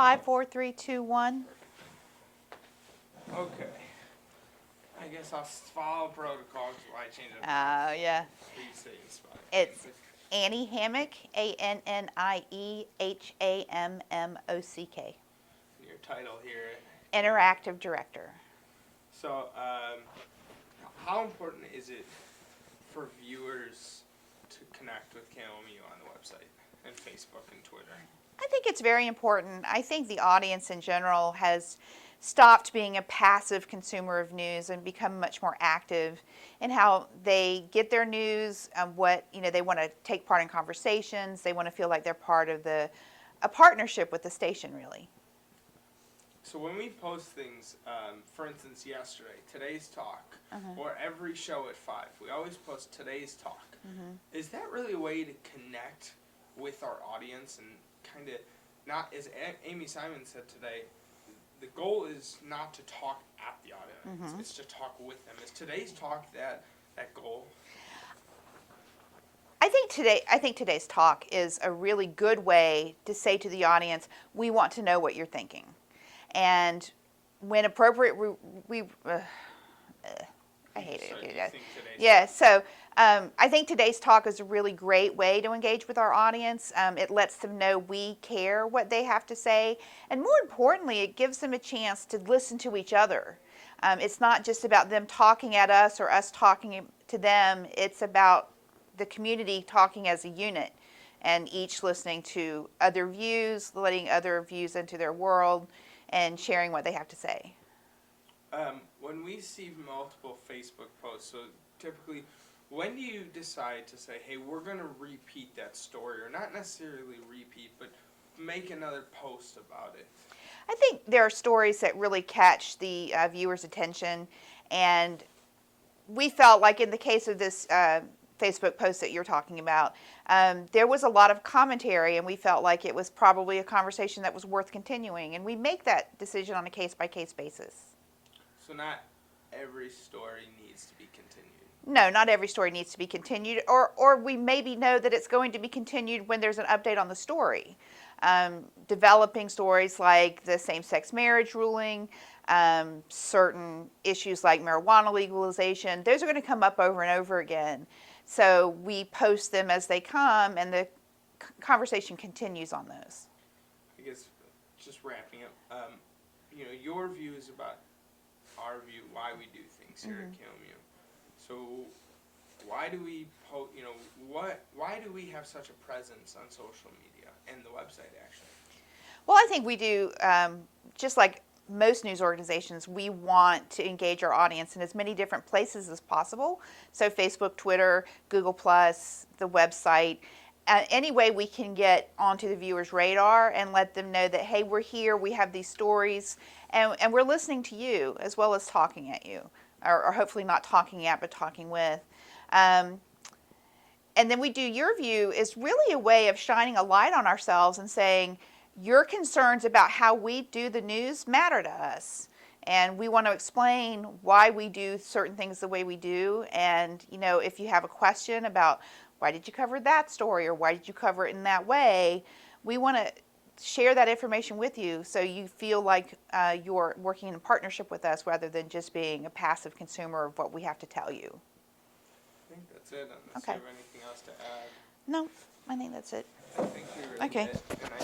54321. Okay. I guess I'll follow protocol because why change it? Yeah. Please say your spot. It's Annie Hammock, ANNIEHAMMOCK. Your title here. Interactive Director. So, how important is it for viewers to connect with KMOU on the website and Facebook and Twitter? I think it's very important. I think the audience in general has stopped being a passive consumer of news and become much more active in how they get their news, they want to take part in conversations, they want to feel like they're part of a partnership with the station, really. So when we post things, for instance, yesterday, today's talk, or every show at 5, we always post today's talk. Is that really a way to connect with our audience and kind of not, as Amy Simon said today, the goal is not to talk at the audience, it's to talk with them. Is today's talk that goal? I think today's talk is a really good way to say to the audience, we want to know what you're thinking. And when appropriate, I hate it. Yeah, so I think today's talk is a really great way to engage with our audience. It lets them know we care what they have to say. And more importantly, it gives them a chance to listen to each other. It's not just about them talking at us or us talking to them. It's about the community talking as a unit and each listening to other views, letting other views into their world, and sharing what they have to say. When we see multiple Facebook posts, so typically, when do you decide to say, hey, we're going to repeat that story, or not necessarily repeat, but make another post about it? I think there are stories that really catch the viewer's attention, and we felt like in the case of this Facebook post that you're talking about, there was a lot of commentary, and we felt like it was probably a conversation that was worth continuing, and we make that decision on a case-by-case basis. So not every story needs to be continued? No, not every story needs to be continued, or we maybe know that it's going to be continued when there's an update on the story. Developing stories like the same-sex marriage ruling, certain issues like marijuana legalization, those are going to come up over and over again. So we post them as they come, and the conversation continues on those. I guess just wrapping up, your views about our view, why we do things here at KMOU. So why do we why do we have such a presence on social media and the website actually? Well, I think we do, just like most news organizations, we want to engage our audience in as many different places as possible. So Facebook, Twitter, Google+, the website, any way we can get onto the viewer's radar and let them know that, hey, we're here, we have these stories, and we're listening to you as well as talking at you, or hopefully not talking at, but talking with. And then we do Your View is really a way of shining a light on ourselves and saying, your concerns about how we do the news matter to us. And we want to explain why we do certain things the way we do. And, if you have a question about why did you cover that story or why did you cover it in that way, we want to share that information with you so you feel like you're working in a partnership with us rather than just being a passive consumer of what we have to tell you. I think that's it. Unless you have anything else to add. No, I think that's it. I think we really Okay. did, and I